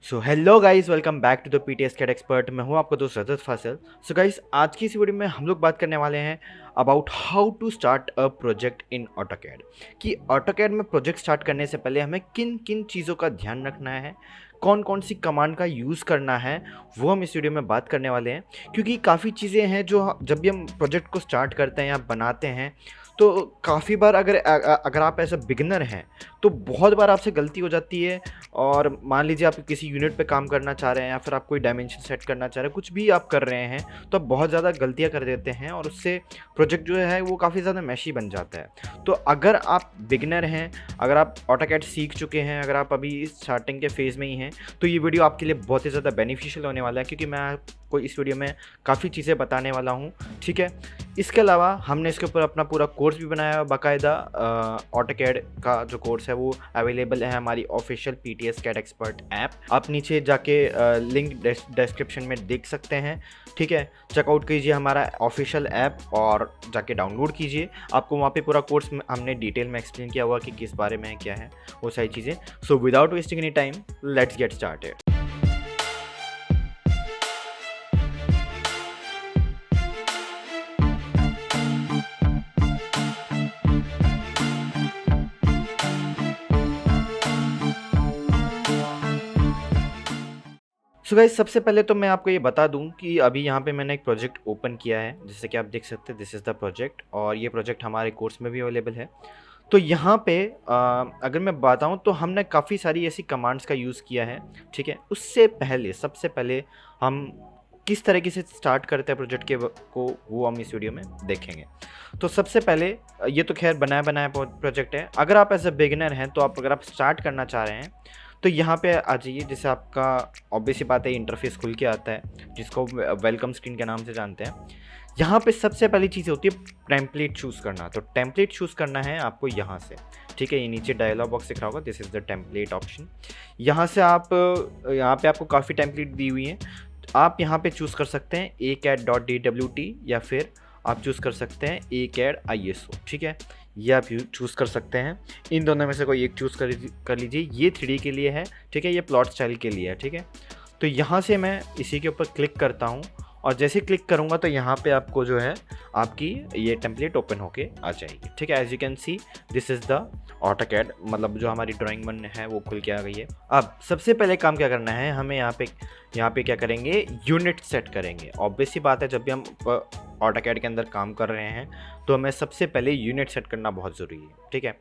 So hello guys, welcome back to the PTS CAD expert. मैं हूं आपका दोस्त रजत फासिल। सो गाइस, आज की इस वीडियो में हम लोग बात करने वाले हैं about how to start a project in AutoCAD. कि ऑटोकैड में प्रोजेक्ट स्टार्ट करने से पहले हमें किन किन चीज़ों का ध्यान रखना है, कौन कौन सी कमांड का यूज़ करना है, वो हम इस वीडियो में बात करने वाले हैं। क्योंकि काफ़ी चीज़ें हैं जो जब भी हम प्रोजेक्ट को स्टार्ट करते हैं या बनाते हैं तो काफ़ी बार अगर आप ऐसा बिगिनर हैं तो बहुत बार आपसे गलती हो जाती है। और मान लीजिए आप किसी यूनिट पे काम करना चाह रहे हैं या फिर आप कोई डायमेंशन सेट करना चाह रहे हैं, कुछ भी आप कर रहे हैं तो आप बहुत ज़्यादा गलतियाँ कर देते हैं और उससे प्रोजेक्ट जो है वो काफ़ी ज़्यादा मैशी बन जाता है। तो अगर आप बिगिनर हैं, अगर आप ऑटोकैड सीख चुके हैं, अगर आप अभी इस स्टार्टिंग के फेज़ में ही हैं, तो ये वीडियो आपके लिए बहुत ही ज़्यादा बेनिफिशियल होने वाला है, क्योंकि मैं आपको इस वीडियो में काफ़ी चीज़ें बताने वाला हूँ। ठीक है, इसके अलावा हमने इसके ऊपर अपना पूरा कोर्स भी बनाया है बाकायदा। ऑटोकैड का जो कोर्स है वो अवेलेबल है हमारी official PTS CAD expert app. आप नीचे जाके लिंक डिस्क्रिप्शन में देख सकते हैं। ठीक है, चेकआउट कीजिए हमारा ऑफिशियल ऐप और जाके डाउनलोड कीजिए। आपको वहाँ पे पूरा कोर्स हमने डिटेल में एक्सप्लेन किया हुआ कि किस बारे में क्या है वो सारी चीज़ें। So without wasting any time, let's get started. So guys, सबसे पहले तो मैं आपको ये बता दूं कि अभी यहाँ पे मैंने एक प्रोजेक्ट ओपन किया है, जैसे कि आप देख सकते हैं दिस इज़ द प्रोजेक्ट, और ये प्रोजेक्ट हमारे कोर्स में भी अवेलेबल है। तो यहाँ पे अगर मैं बताऊँ तो हमने काफ़ी सारी ऐसी कमांड्स का यूज़ किया है। ठीक है, उससे पहले सबसे पहले हम किस तरीके से स्टार्ट करते हैं प्रोजेक्ट को वो हम इस वीडियो में देखेंगे। तो सबसे पहले ये तो खैर बनाया बनाया प्रोजेक्ट है। अगर आप एज अ बिगिनर हैं तो अगर आप स्टार्ट करना चाह रहे हैं तो यहाँ पे आ जाइए। जैसे आपका ऑब्वियस सी बात है, इंटरफेस खुल के आता है जिसको वेलकम स्क्रीन के नाम से जानते हैं। यहाँ पे सबसे पहली चीज़ होती है टेम्पलेट चूज़ करना। तो टेम्पलेट चूज़ करना है आपको यहाँ से। ठीक है, ये नीचे डायलॉग बॉक्स दिख रहा होगा, this is the template option. यहाँ से आप यहाँ पे आपको काफ़ी टेम्पलेट दी हुई हैं। आप यहाँ पे चूज़ कर सकते हैं acad.dwt या फिर आप चूज़ कर सकते हैं acad.iso। ठीक है, ये आप चूज़ कर सकते हैं। इन दोनों में से कोई एक चूज़ कर लीजिए। ये 3D के लिए है, ठीक है, ये प्लॉट स्टाइल के लिए है। ठीक है, तो यहाँ से मैं इसी के ऊपर क्लिक करता हूँ और जैसे क्लिक करूँगा तो यहाँ पे आपको जो है आपकी ये टेम्पलेट ओपन होके आ जाएगी। ठीक है, as you can see this is the AutoCAD, मतलब जो हमारी ड्राइंग वन है वो खुल के आ गई है। अब सबसे पहले काम क्या करना है हमें, यहाँ पे क्या करेंगे, यूनिट सेट करेंगे। ऑब्वियस सी बात है, जब भी हम ऑटोकैड के अंदर काम कर रहे हैं तो हमें सबसे पहले यूनिट सेट करना बहुत ज़रूरी है। ठीक है,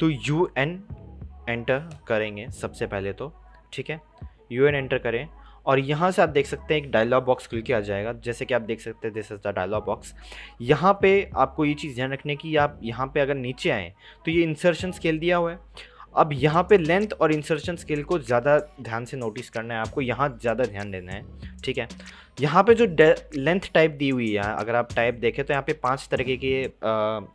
तो UN एंटर करेंगे सबसे पहले तो। ठीक है, UN एंटर करें और यहाँ से आप देख सकते हैं एक डायलॉग बॉक्स खुल के आ जाएगा। जैसे कि आप देख सकते हैं this is the dialogue box. यहाँ पे आपको ये चीज़ ध्यान रखने की, आप यहाँ पे अगर नीचे आएँ तो ये इंसर्शन स्केल दिया हुआ है। अब यहाँ पे लेंथ और इंसर्शन स्केल को ज़्यादा ध्यान से नोटिस करना है, आपको यहाँ ज़्यादा ध्यान देना है। ठीक है, यहाँ पे जो लेंथ टाइप दी हुई है, अगर आप टाइप देखें तो यहाँ पे 5 तरीके के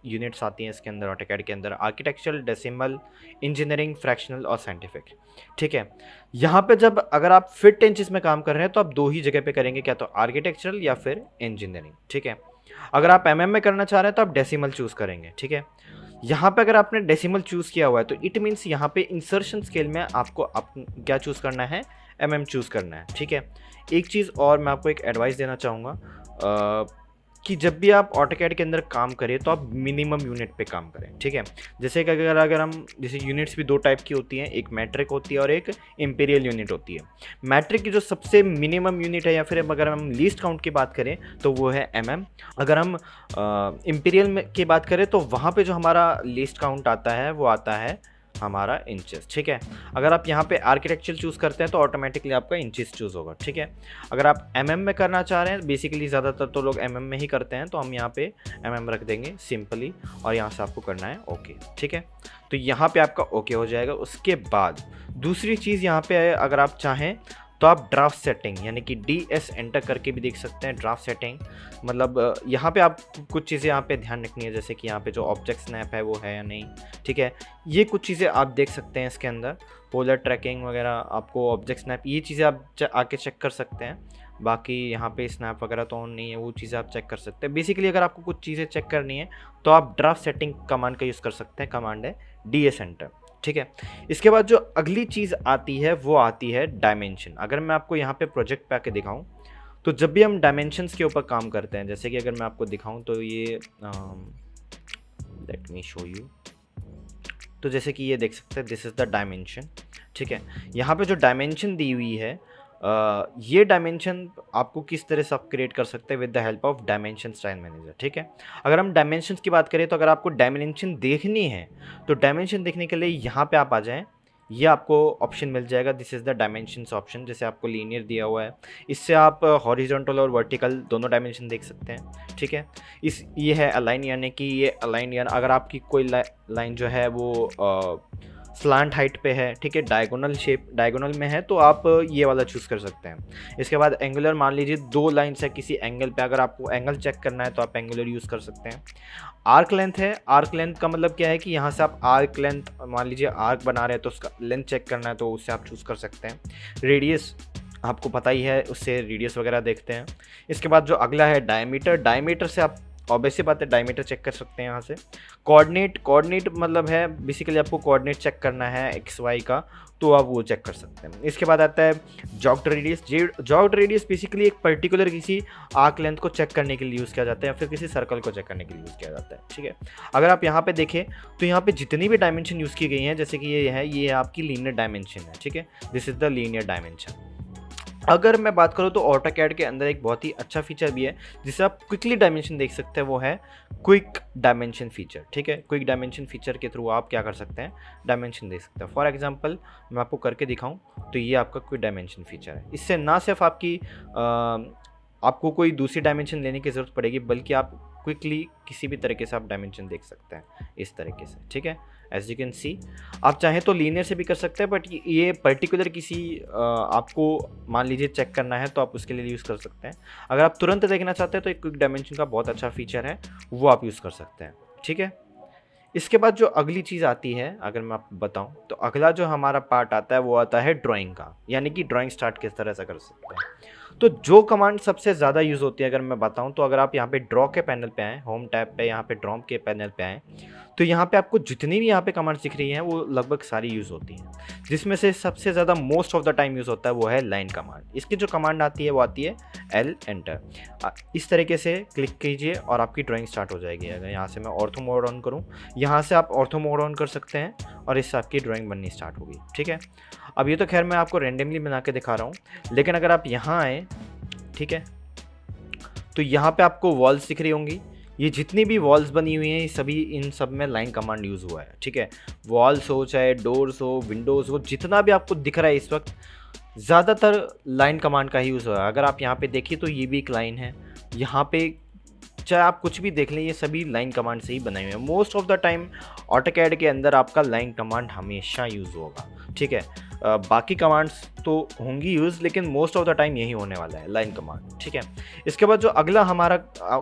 यूनिट्स आती हैं इसके अंदर, ऑटोकैड के अंदर: आर्किटेक्चरल, डेसिमल, इंजीनियरिंग, फ्रैक्शनल और साइंटिफिक। ठीक है, यहाँ पे जब अगर आप फिट इंचेस में काम कर रहे हैं तो आप 2 ही जगह पे करेंगे, क्या तो आर्किटेक्चरल या फिर इंजीनियरिंग। ठीक है, अगर आप MM में करना चाह रहे हैं तो आप डेसिमल चूज़ करेंगे। ठीक है, यहाँ पे अगर आपने डेसिमल चूज़ किया हुआ है तो इट मीन्स यहाँ पे इंसर्शन स्केल में आपको क्या चूज़ करना है, MM चूज़ करना है। ठीक है, एक चीज़ और मैं आपको एक एडवाइस देना चाहूँगा कि जब भी आप ऑटोकैड के अंदर काम करें तो आप मिनिमम यूनिट पे काम करें। ठीक है, जैसे कि अगर हम जैसे यूनिट्स भी 2 टाइप की होती हैं, एक मैट्रिक होती है और एक इम्पीरियल यूनिट होती है। मैट्रिक की जो सबसे मिनिमम यूनिट है या फिर अगर हम लीस्ट काउंट की बात करें तो वो है MM। अगर हम इम्पीरियल की बात करें तो वहाँ पे जो हमारा लीस्ट काउंट आता है वो आता है हमारा इंचेस। ठीक है, अगर आप यहाँ पे आर्किटेक्चर चूज़ करते हैं तो ऑटोमेटिकली आपका इंचेस चूज़ होगा। ठीक है, अगर आप MM में करना चाह रहे हैं, बेसिकली ज़्यादातर तो लोग MM में ही करते हैं, तो हम यहाँ पे MM रख देंगे सिंपली और यहाँ से आपको करना है ओके। ठीक है, तो यहाँ पे आपका ओके हो जाएगा। उसके बाद दूसरी चीज़ यहाँ पे अगर आप चाहें तो आप ड्राफ्ट सेटिंग यानी कि DS एंटर करके भी देख सकते हैं। ड्राफ्ट सेटिंग मतलब यहाँ पे आप कुछ चीज़ें यहाँ पे ध्यान रखनी है, जैसे कि यहाँ पे जो ऑब्जेक्ट स्नैप है वो है या नहीं। ठीक है, ये कुछ चीज़ें आप देख सकते हैं इसके अंदर, पोलर ट्रैकिंग वगैरह, आपको ऑब्जेक्ट स्नैप, ये चीज़ें आप आके चेक कर सकते हैं। बाकी यहाँ पे स्नैप वगैरह तो ऑन नहीं है, वो चीज़ें आप चेक कर सकते हैं। बेसिकली अगर आपको कुछ चीज़ें चेक करनी है तो आप ड्राफ्ट सेटिंग कमांड का यूज़ कर सकते हैं। कमांड है DS एंटर। ठीक है। इसके बाद जो अगली चीज़ आती है वो आती है डायमेंशन। अगर मैं आपको यहाँ पे प्रोजेक्ट पे आके दिखाऊं, तो जब भी हम डायमेंशंस के ऊपर काम करते हैं, जैसे कि अगर मैं आपको दिखाऊं तो ये लेट मी शो यू। तो जैसे कि ये देख सकते हैं, दिस इज़ द डायमेंशन। ठीक है, यहाँ पे जो डायमेंशन दी हुई है, ये डायमेंशन आपको किस तरह से आप क्रिएट कर सकते हैं with the help of dimension style manager. ठीक है, अगर हम डायमेंशंस की बात करें तो अगर आपको डायमेंशन देखनी है तो डायमेंशन देखने के लिए यहाँ पे आप आ जाएं, ये आपको ऑप्शन मिल जाएगा, this is the dimensions option. जैसे आपको लीनियर दिया हुआ है, इससे आप हॉरिजॉन्टल और वर्टिकल दोनों डायमेंशन देख सकते हैं। ठीक है, ये है अलाइन, यानी कि ये अलाइन, यानी अगर आपकी कोई लाइन जो है वो स्लांट हाइट पे है, ठीक है, डायगोनल शेप डायगोनल में है, तो आप ये वाला चूज़ कर सकते हैं। इसके बाद एंगुलर, मान लीजिए 2 लाइन्स है किसी एंगल पे, अगर आपको एंगल चेक करना है तो आप एंगुलर यूज़ कर सकते हैं। आर्क लेंथ है, आर्क लेंथ का मतलब क्या है कि यहाँ से आप आर्क लेंथ, मान लीजिए आर्क बना रहे हैं तो उसका लेंथ चेक करना है तो उससे आप चूज़ कर सकते हैं। रेडियस आपको पता ही है, उससे रेडियस वगैरह देखते हैं। इसके बाद जो अगला है डायमीटर, डायमीटर से आप ऑब्वियस सी बात है डायमीटर चेक कर सकते हैं यहाँ से। कोऑर्डिनेट मतलब है बेसिकली आपको कोऑर्डिनेट चेक करना है एक्स वाई का, तो आप वो चेक कर सकते हैं। इसके बाद आता है जॉग्ड रेडियस। जॉग्ड रेडियस बेसिकली एक पर्टिकुलर किसी आर्क लेंथ को चेक करने के लिए यूज़ किया जाता है या फिर किसी सर्कल को चेक करने के लिए यूज़ किया जाता है। ठीक है, अगर आप यहाँ पे देखें तो यहाँ पे जितनी भी डायमेंशन यूज़ की गई हैं, जैसे कि ये है, ये आपकी लीनियर डायमेंशन है। ठीक है, this is the linear dimension. अगर मैं बात करूँ तो ऑटोकैड के अंदर एक बहुत ही अच्छा फीचर भी है जिससे आप क्विकली डायमेंशन देख सकते हैं, वो है क्विक डायमेंशन फीचर। ठीक है, क्विक डायमेंशन फीचर के थ्रू आप क्या कर सकते हैं, डायमेंशन देख सकते हैं। फॉर एग्जांपल मैं आपको करके दिखाऊं तो ये आपका क्विक डायमेंशन फीचर है। इससे ना सिर्फ आपको कोई दूसरी डायमेंशन लेने की ज़रूरत पड़ेगी, बल्कि आप क्विकली किसी भी तरीके से आप डायमेंशन देख सकते हैं इस तरीके से। ठीक है, एज यू कैन सी, आप चाहें तो लीनियर से भी कर सकते हैं, बट ये पर्टिकुलर किसी आपको मान लीजिए चेक करना है तो आप उसके लिए यूज़ कर सकते हैं। अगर आप तुरंत देखना चाहते हैं तो एक क्विक डायमेंशन का बहुत अच्छा फीचर है, वो आप यूज़ कर सकते हैं। ठीक है, इसके बाद जो अगली चीज़ आती है, अगर मैं आपको बताऊं तो अगला जो हमारा पार्ट आता है वो आता है ड्राइंग का, यानी कि ड्राइंग स्टार्ट किस तरह से कर सकते हैं। तो जो कमांड सबसे ज़्यादा यूज़ होती है अगर मैं बताऊं तो अगर आप यहाँ पे ड्रॉ के पैनल पे आएँ, होम टैब पे यहाँ पे ड्रॉ के पैनल पे आएँ, तो यहाँ पे आपको जितनी भी यहाँ पे कमांड्स दिख रही हैं वो लगभग सारी यूज़ होती हैं, जिसमें से सबसे ज़्यादा most of the time use होता है वो है लाइन कमांड। इसकी जो कमांड आती है वो आती है L एंटर। इस तरीके से क्लिक कीजिए और आपकी ड्राइंग स्टार्ट हो जाएगी। अगर यहाँ से मैं ऑर्थो मोड ऑन करूँ, यहाँ से आप ऑर्थो मोड ऑन कर सकते हैं और इससे आपकी ड्राइंग बननी स्टार्ट होगी। ठीक है, अब ये तो खैर मैं आपको रैंडमली बना के दिखा रहा हूँ, लेकिन अगर आप यहाँ आए, ठीक है, तो यहाँ पे आपको वॉल्स दिख रही होंगी। ये जितनी भी वॉल्स बनी हुई हैं सभी, इन सब में लाइन कमांड यूज़ हुआ है। ठीक है, वॉल्स हो चाहे डोर्स हो विंडोज़ हो, जितना भी आपको दिख रहा है इस वक्त ज़्यादातर लाइन कमांड का ही यूज़ हुआ है। अगर आप यहाँ पे देखिए तो ये भी एक लाइन है, यहाँ पे चाहे आप कुछ भी देख लें ये सभी लाइन कमांड से ही बनाए हुए हैं। Most of the time AutoCAD के अंदर आपका लाइन कमांड हमेशा यूज़ होगा। ठीक है, बाकी कमांड्स तो होंगी यूज़, लेकिन मोस्ट ऑफ द टाइम यही होने वाला है, लाइन कमांड। ठीक है, इसके बाद जो अगला हमारा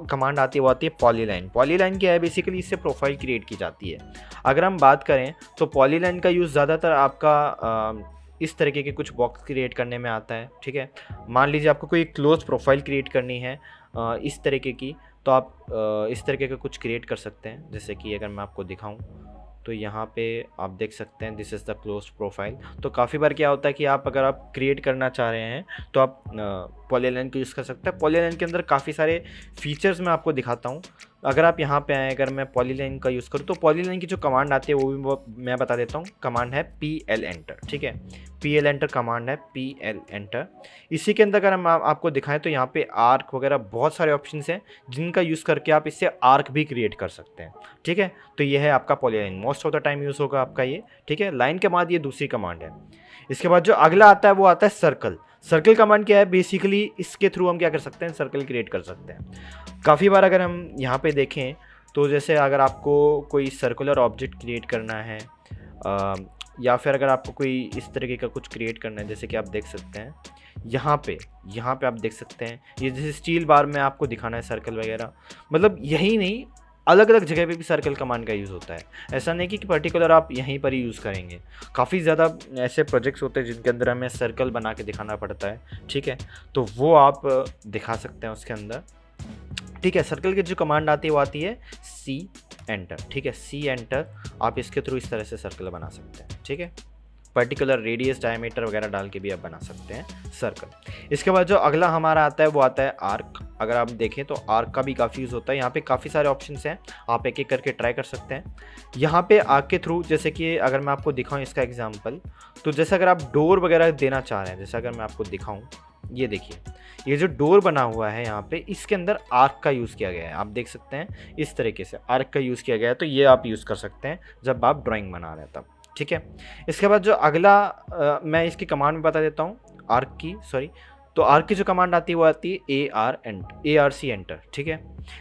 कमांड आती है वो आती है पॉलीलाइन। पॉलीलाइन क्या है, बेसिकली इससे प्रोफाइल क्रिएट की जाती है। अगर हम बात करें तो पॉलीलाइन का यूज़ ज़्यादातर आपका इस तरीके के कुछ बॉक्स क्रिएट करने में आता है। ठीक है, मान लीजिए आपको कोई क्लोज प्रोफाइल क्रिएट करनी है इस तरीके की, तो आप इस तरीके का कुछ क्रिएट कर सकते हैं। जैसे कि अगर मैं आपको दिखाऊं तो यहाँ पे आप देख सकते हैं this is the close profile. तो काफ़ी बार क्या होता है कि अगर आप क्रिएट करना चाह रहे हैं तो आप पॉलीलाइन को यूज़ कर सकते हैं। पॉलीलाइन के अंदर काफ़ी सारे फीचर्स मैं आपको दिखाता हूँ। अगर आप यहाँ पे आएँ, अगर मैं पॉलीलाइन का यूज़ करूँ तो पॉलीलाइन की जो कमांड आती है वो भी मैं बता देता हूँ। कमांड है PL एंटर। ठीक है, PL एंटर कमांड है, PL एंटर। इसी के अंदर अगर हम आपको दिखाएं तो यहाँ पे आर्क वगैरह बहुत सारे ऑप्शंस हैं जिनका यूज़ करके आप इससे आर्क भी क्रिएट कर सकते हैं। ठीक है, तो ये है आपका polyline, most of the time use होगा आपका ये। ठीक है, लाइन के बाद ये दूसरी कमांड है। इसके बाद जो अगला आता है वो आता है सर्कल। सर्कल कमांड क्या है, बेसिकली इसके थ्रू हम क्या कर सकते हैं, सर्कल क्रिएट कर सकते हैं। काफ़ी बार अगर हम यहाँ पे देखें तो जैसे अगर आपको कोई सर्कुलर ऑब्जेक्ट क्रिएट करना है या फिर अगर आपको कोई इस तरीके का कुछ क्रिएट करना है, जैसे कि आप देख सकते हैं यहाँ पे आप देख सकते हैं ये जैसे स्टील बार में आपको दिखाना है सर्कल वगैरह, मतलब यही नहीं अलग अलग जगह पे भी सर्कल कमांड का यूज़ होता है। ऐसा नहीं कि पर्टिकुलर आप यहीं पर ही यूज़ करेंगे। काफ़ी ज़्यादा ऐसे प्रोजेक्ट्स होते हैं जिनके अंदर हमें सर्कल बना के दिखाना पड़ता है। ठीक है, तो वो आप दिखा सकते हैं उसके अंदर। ठीक है, सर्कल की जो कमांड आती है वो आती है C एंटर, ठीक है, सी एंटर। आप इसके थ्रू इस तरह से सर्कल बना सकते हैं, ठीक है, पर्टिकुलर रेडियस डायमीटर वगैरह डाल के भी आप बना सकते हैं सर्कल। इसके बाद जो अगला हमारा आता है वो आता है आर्क। अगर आप देखें तो आर्क का भी काफ़ी यूज़ होता है। यहाँ पे काफ़ी सारे ऑप्शंस हैं, आप एक एक करके ट्राई कर सकते हैं। यहाँ पे आर्क के थ्रू, जैसे कि अगर मैं आपको दिखाऊँ इसका एग्जांपल, तो जैसे अगर आप डोर वगैरह देना चाह रहे हैं, जैसे अगर मैं आपको दिखाऊँ, ये देखिए, ये जो डोर बना हुआ है यहाँ पे, इसके अंदर आर्क का यूज़ किया गया है। आप देख सकते हैं इस तरीके से आर्क का यूज़ किया गया है। तो ये आप यूज़ कर सकते हैं जब आप ड्राइंग बना रहे हैं तब, ठीक है। इसके बाद जो अगला मैं इसकी कमांड में बता देता हूँ, आर्क की, सॉरी, तो आर्क की जो कमांड आती है वो आती है ARC एंटर, ठीक है।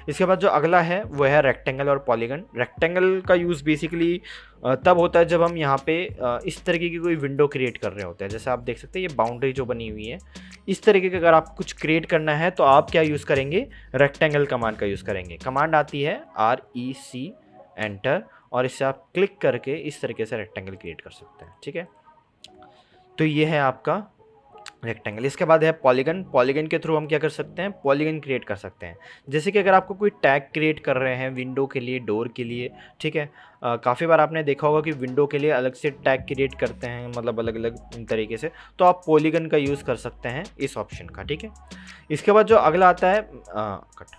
इसके बाद जो अगला है वो है रेक्टेंगल और पॉलीगन। रेक्टेंगल का यूज़ बेसिकली तब होता है जब हम यहाँ पे इस तरीके की कोई विंडो क्रिएट कर रहे होते हैं। जैसे आप देख सकते हैं ये बाउंड्री जो बनी हुई है, इस तरीके का अगर आप कुछ क्रिएट करना है तो आप क्या यूज़ करेंगे, रेक्टेंगल कमांड का यूज़ करेंगे। कमांड आती है REC एंटर, और इससे आप क्लिक करके इस तरीके से रेक्टेंगल क्रिएट कर सकते हैं, ठीक है। तो ये है आपका रेक्टेंगल। इसके बाद है पॉलीगन। पॉलीगन के थ्रू हम क्या कर सकते हैं, पॉलीगन क्रिएट कर सकते हैं। जैसे कि अगर आपको कोई टैग क्रिएट कर रहे हैं विंडो के लिए, डोर के लिए, ठीक है, काफ़ी बार आपने देखा होगा कि विंडो के लिए अलग से टैग क्रिएट करते हैं, मतलब अलग अलग तरीके से, तो आप पॉलीगन का यूज़ कर सकते हैं इस ऑप्शन का, ठीक है। इसके बाद जो अगला आता है कट,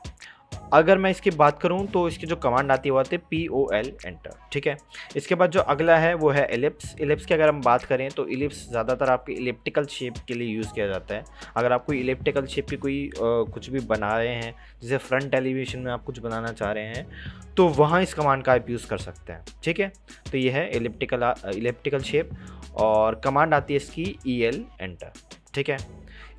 अगर मैं इसकी बात करूं तो इसकी जो कमांड आती है वो आती है POL एंटर, ठीक है। इसके बाद जो अगला है वो है एलिप्स। एलिप्स की अगर हम बात करें तो एलिप्स ज़्यादातर आपके इलिप्टिकल शेप के लिए यूज़ किया जाता है। अगर आप कोई इलिप्टिकल शेप की कोई कुछ भी बना रहे हैं, जैसे फ्रंट एलिवेशन में आप कुछ बनाना चाह रहे हैं, तो वहाँ इस कमांड का आप यूज़ कर सकते हैं, ठीक है। तो ये है इलिप्टिकल शेप, और कमांड आती है इसकी EL एंटर, ठीक है।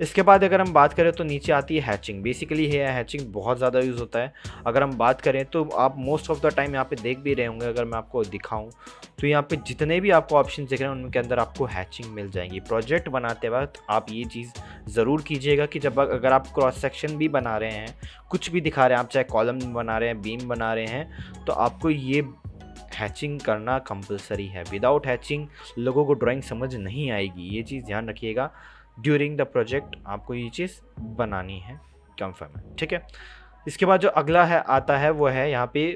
इसके बाद अगर हम बात करें तो नीचे आती है हैचिंग। बेसिकली है हैचिंग बहुत ज़्यादा यूज़ होता है। अगर हम बात करें तो आप मोस्ट ऑफ द टाइम यहाँ पे देख भी रहे होंगे, अगर मैं आपको दिखाऊं तो यहाँ पे जितने भी आपको ऑप्शन दिख रहे हैं उनके अंदर आपको हैचिंग मिल जाएगी। प्रोजेक्ट बनाते वक्त आप ये चीज़ ज़रूर कीजिएगा कि जब अगर आप क्रॉस सेक्शन भी बना रहे हैं, कुछ भी दिखा रहे हैं, आप चाहे कॉलम बना रहे हैं, बीम बना रहे हैं, तो आपको ये हैचिंग करना कंपलसरी है। विदाउट हैचिंग लोगों को ड्राइंग समझ नहीं आएगी, ये चीज़ ध्यान रखिएगा। ड्यूरिंग द प्रोजेक्ट आपको ये चीज़ बनानी है कंफर्म है, ठीक है। इसके बाद जो अगला है आता है वो है यहाँ पे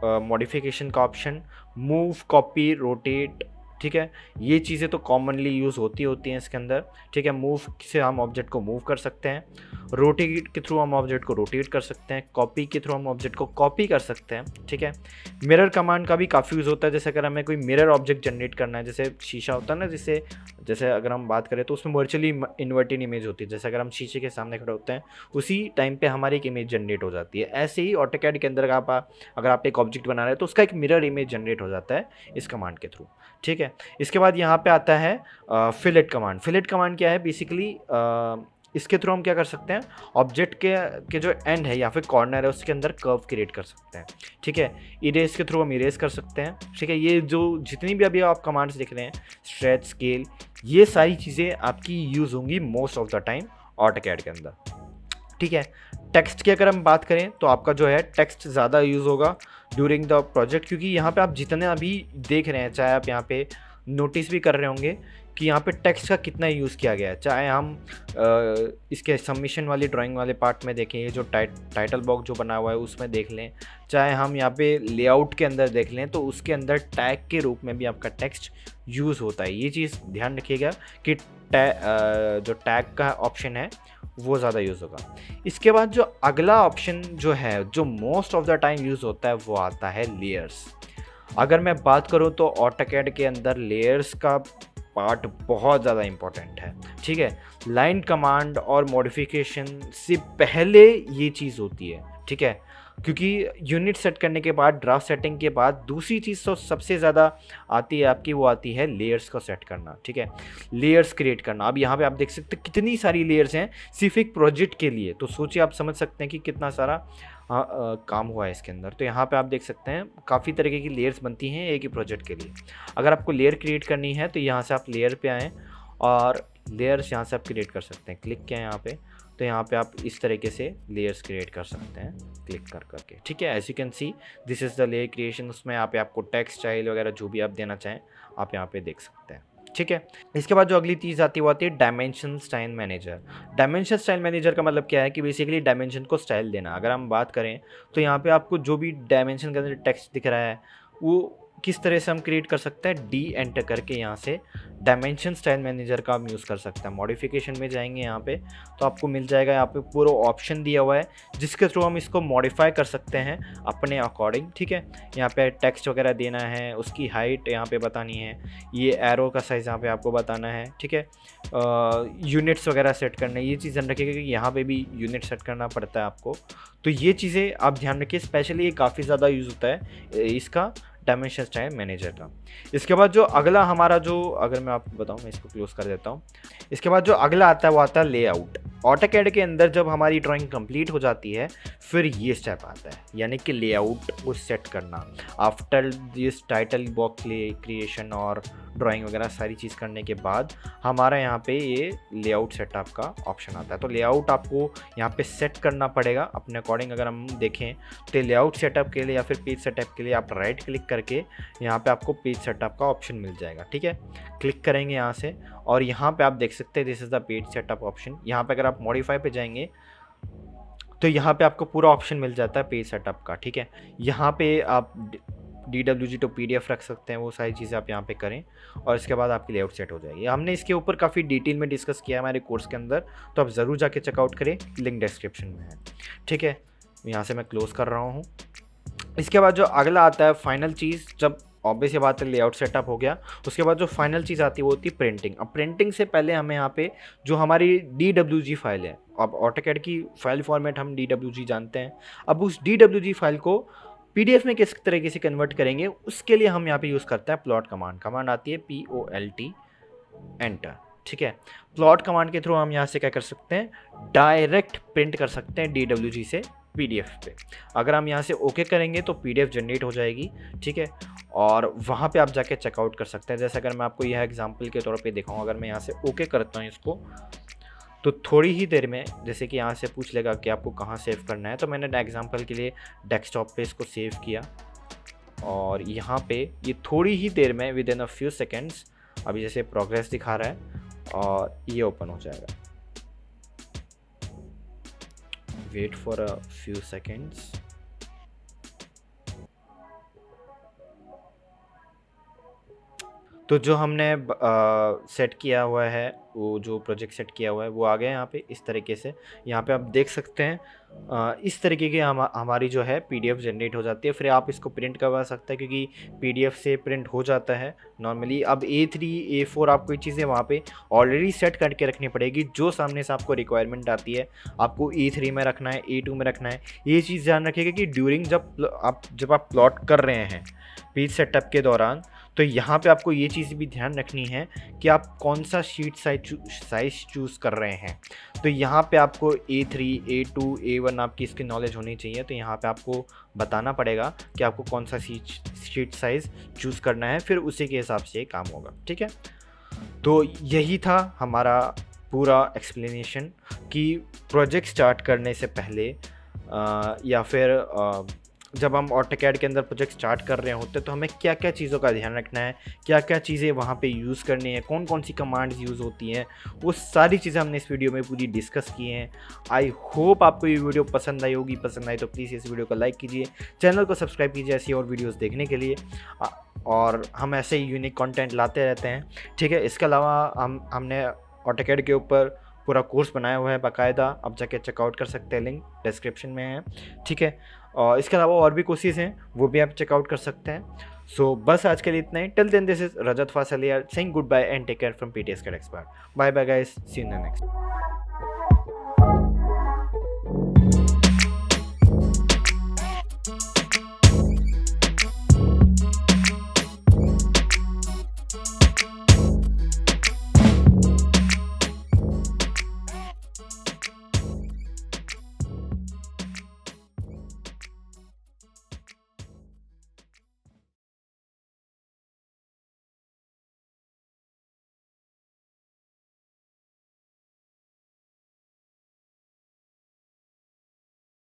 मॉडिफिकेशन का ऑप्शन, मूव, कॉपी, रोटेट, ठीक है। ये चीज़ें तो कॉमनली यूज़ होती हैं इसके अंदर, ठीक है। मूव से हम ऑब्जेक्ट को मूव कर सकते हैं, रोटेट के थ्रू हम ऑब्जेक्ट को रोटेट कर सकते हैं, कॉपी के थ्रू हम ऑब्जेक्ट को कॉपी कर सकते हैं, ठीक है। मिरर कमांड का भी काफ़ी यूज़ होता है। जैसे अगर हमें कोई मिरर ऑब्जेक्ट जनरेट करना है, जैसे शीशा होता है ना, जैसे अगर हम बात करें तो उसमें वर्चुअली इन्वर्टेड इमेज होती है। जैसे अगर हम शीशे के सामने खड़े होते हैं उसी टाइम पे हमारी एक इमेज जनरेट हो जाती है। ऐसे ही ऑटोकैड के अंदर अगर आप एक ऑब्जेक्ट बना रहे हैं तो उसका एक मिरर इमेज जनरेट हो जाता है इस कमांड के थ्रू, ठीक है। इसके बाद यहाँ पे आता है फिलेट कमांड। फिलेट कमांड क्या है, बेसिकली इसके थ्रू हम क्या कर सकते हैं, ऑब्जेक्ट के जो एंड है या फिर कॉर्नर है उसके अंदर कर्व क्रिएट कर सकते हैं, ठीक है। इरेज के थ्रू हम इरेज कर सकते हैं, ठीक है। ये जो जितनी भी अभी आप कमांड्स देख रहे हैं, स्ट्रेच, स्केल, ये सारी चीज़ें आपकी यूज़ होंगी most of the time AutoCAD के अंदर, ठीक है। टेक्स्ट की अगर हम बात करें तो आपका जो है टेक्स्ट ज़्यादा यूज़ होगा ड्यूरिंग द प्रोजेक्ट, क्योंकि यहाँ पे आप जितने अभी देख रहे हैं, चाहे आप यहाँ पे नोटिस भी कर रहे होंगे कि यहाँ पे टेक्स्ट का कितना यूज़ किया गया है। चाहे हम इसके सबमिशन वाली ड्राइंग वाले पार्ट में देखें, ये जो टाइटल बॉक्स जो बना हुआ है उसमें देख लें, चाहे हम यहाँ पे लेआउट के अंदर देख लें, तो उसके अंदर टैग के रूप में भी आपका टेक्स्ट यूज़ होता है। ये चीज़ ध्यान रखिएगा कि जो टैग का ऑप्शन है वो ज़्यादा यूज़ होगा। इसके बाद जो अगला ऑप्शन जो है, जो most of the time use होता है, वो आता है लेयर्स। अगर मैं बात करूँ तो ऑटोकैड के अंदर लेयर्स का पार्ट बहुत ज़्यादा इम्पॉर्टेंट है, ठीक है। लाइन कमांड और मॉडिफिकेशन से पहले ये चीज़ होती है, ठीक है, क्योंकि यूनिट सेट करने के बाद, ड्राफ्ट सेटिंग के बाद दूसरी चीज़ तो सबसे ज़्यादा आती है आपकी, वो आती है लेयर्स को सेट करना, ठीक है, लेयर्स क्रिएट करना। अब यहाँ पे आप देख सकते हैं कितनी सारी लेयर्स हैं सिर्फ एक प्रोजेक्ट के लिए, तो सोचिए, आप समझ सकते हैं कि कितना सारा काम हुआ है इसके अंदर। तो यहाँ पे आप देख सकते हैं काफ़ी तरीके की लेयर्स बनती हैं एक ही प्रोजेक्ट के लिए। अगर आपको लेयर क्रिएट करनी है तो यहाँ से आप लेयर पे आएँ और लेयर्स यहाँ से आप क्रिएट कर सकते हैं। क्लिक किया यहाँ पे, तो यहाँ पे आप इस तरीके से लेयर्स क्रिएट कर सकते हैं क्लिक कर करके, ठीक है। As you can see this is the layer creation. उसमें आपको टेक्स्ट, स्टाइल वगैरह जो भी आप देना चाहें आप यहाँ पे देख सकते हैं, ठीक है। इसके बाद जो अगली चीज़ आती है वो आती है dimension style manager. Dimension style manager का मतलब क्या है कि बेसिकली डायमेंशन को स्टाइल देना। अगर हम बात करें तो यहाँ पे आपको जो भी डायमेंशन के अंदर टेक्स्ट दिख रहा है वो किस तरह से हम क्रिएट कर सकते हैं, डी एंटर करके यहाँ से डायमेंशन स्टाइल मैनेजर का हम यूज़ कर सकते हैं। मॉडिफिकेशन में जाएंगे यहाँ पे तो आपको मिल जाएगा, यहाँ पे पूरा ऑप्शन दिया हुआ है जिसके थ्रू हम इसको मॉडिफाई कर सकते हैं अपने अकॉर्डिंग। ठीक है, यहाँ पे टेक्स्ट वगैरह देना है, उसकी हाइट यहाँ पे बतानी है, ये एरो का साइज़ यहाँ पे आपको बताना है। ठीक है, यूनिट्स वगैरह सेट करना है, ये चीज़ ध्यान रखिएगा कि यहाँ पे भी यूनिट सेट करना पड़ता है आपको। तो ये चीज़ें आप ध्यान रखिए, स्पेशली ये काफ़ी ज़्यादा यूज़ होता है इसका डायमेंशन स्टाइल मैनेजर का। इसके बाद जो अगला हमारा जो, अगर मैं आपको बताऊं, मैं इसको क्लोज कर देता हूं। इसके बाद जो अगला आता है वो आता है लेआउट। ऑटोकैड के अंदर जब हमारी ड्राइंग कंप्लीट हो जाती है फिर ये स्टेप आता है, यानी कि लेआउट को सेट करना। After this title box creation और ड्राइंग वगैरह सारी चीज़ करने के बाद हमारा यहाँ पे ये लेआउट सेटअप का ऑप्शन आता है। तो लेआउट आपको यहाँ पे सेट करना पड़ेगा अपने अकॉर्डिंग। अगर हम देखें तो लेआउट सेटअप के लिए या फिर पेज सेटअप के लिए आप राइट क्लिक करके यहाँ पे आपको पेज सेटअप का ऑप्शन मिल जाएगा। ठीक है, क्लिक करेंगे यहाँ से और यहाँ पे आप देख सकते हैं this is the page setup option. यहाँ पे अगर आप मॉडिफाई पे जाएंगे तो यहाँ पे आपको पूरा ऑप्शन मिल जाता है पेज सेटअप का। ठीक है, यहाँ पे आप DWG टू PDF रख सकते हैं, वो सारी चीज़ें आप यहाँ पे करें और इसके बाद आपकी लेआउट सेट हो जाएगी। हमने इसके ऊपर काफ़ी डिटेल में डिस्कस किया है हमारे कोर्स के अंदर, तो आप ज़रूर जाके चेकआउट करें, लिंक डिस्क्रिप्शन में है। ठीक है, यहाँ से मैं क्लोज़ कर रहा हूँ। इसके बाद जो अगला आता है फाइनल चीज़, जब ऑब्वियस ये बात है लेआउट सेटअप हो गया, उसके बाद जो फाइनल चीज़ आती है वो होती है प्रिंटिंग। अब प्रिंटिंग से पहले हमें यहाँ पे जो हमारी DWG फाइल है, अब ऑटोकैड की फाइल फॉर्मेट हम DWG जानते हैं, अब उस DWG फाइल को PDF में किस तरीके से कन्वर्ट करेंगे उसके लिए हम यहाँ पे यूज़ करते हैं प्लॉट कमांड। कमांड आती है POLT एंटर। ठीक है, प्लॉट कमांड के थ्रू हम यहाँ से क्या कर सकते हैं, डायरेक्ट प्रिंट कर सकते हैं DWG से PDF पे। अगर हम यहाँ से ओके करेंगे तो PDF जनरेट हो जाएगी। ठीक है, और वहाँ पे आप जाके चेकआउट कर सकते हैं। जैसे अगर मैं आपको यह एग्जांपल के तौर पे दिखाऊँ, अगर मैं यहाँ से ओके करता हूँ इसको तो थोड़ी ही देर में जैसे कि यहाँ से पूछ लेगा कि आपको कहाँ सेव करना है, तो मैंने एग्जांपल के लिए डेस्कटॉप पे इसको सेव किया और यहाँ पे ये थोड़ी ही देर में with in a few seconds अभी जैसे प्रोग्रेस दिखा रहा है और ये ओपन हो जाएगा। Wait for a few seconds. तो जो हमने सेट किया हुआ है, वो जो प्रोजेक्ट सेट किया हुआ है वो आ गया यहाँ पे इस तरीके से। यहाँ पे आप देख सकते हैं इस तरीके की हमारी जो है PDF जनरेट हो जाती है। फिर आप इसको प्रिंट करवा सकते हैं क्योंकि PDF से प्रिंट हो जाता है नॉर्मली। अब A3 A4 आपको ये चीज़ें वहाँ पे ऑलरेडी सेट करके रखनी पड़ेगी। जो सामने से आपको रिक्वायरमेंट आती है, आपको A3 में रखना है, A2 में रखना है, ये चीज़ ध्यान रखिएगा कि ड्यूरिंग जब आप प्लॉट कर रहे हैं पेज सेटअप के दौरान, तो यहाँ पे आपको ये चीज़ भी ध्यान रखनी है कि आप कौन सा शीट साइज चूज़ कर रहे हैं। तो यहाँ पे आपको A3 A2 A1 आपकी इसकी नॉलेज होनी चाहिए। तो यहाँ पे आपको बताना पड़ेगा कि आपको कौन सा शीट साइज़ चूज़ करना है, फिर उसी के हिसाब से काम होगा। ठीक है, तो यही था हमारा पूरा एक्सप्लेनेशन कि प्रोजेक्ट स्टार्ट करने से पहले या फिर जब हम ऑटोकैड के अंदर प्रोजेक्ट स्टार्ट कर रहे होते हैं तो हमें क्या क्या चीज़ों का ध्यान रखना है, क्या क्या चीज़ें वहाँ पे यूज़ करनी है, कौन कौन सी कमांड्स यूज़ होती हैं, वो सारी चीज़ें हमने इस वीडियो में पूरी डिस्कस की हैं। आई होप आपको ये वीडियो पसंद आई होगी। पसंद आई तो प्लीज़ इस वीडियो को लाइक कीजिए, चैनल को सब्सक्राइब कीजिए ऐसी और वीडियोज़ देखने के लिए, और हम ऐसे ही यूनिक कॉन्टेंट लाते रहते हैं। ठीक है, इसके अलावा हमने ऑटोकैड के ऊपर पूरा कोर्स बनाया हुआ है बाकायदा, आप जाके चेकआउट कर सकते हैं, लिंक डिस्क्रिप्शन में है। ठीक है, और इसके अलावा और भी कोर्सेज हैं वो भी आप चेकआउट कर सकते हैं। सो बस आज के लिए इतना ही। Till then this is Rajat Fasalia saying good bye and take care from PTSCAD expert. Bye bye guys, see you in the next.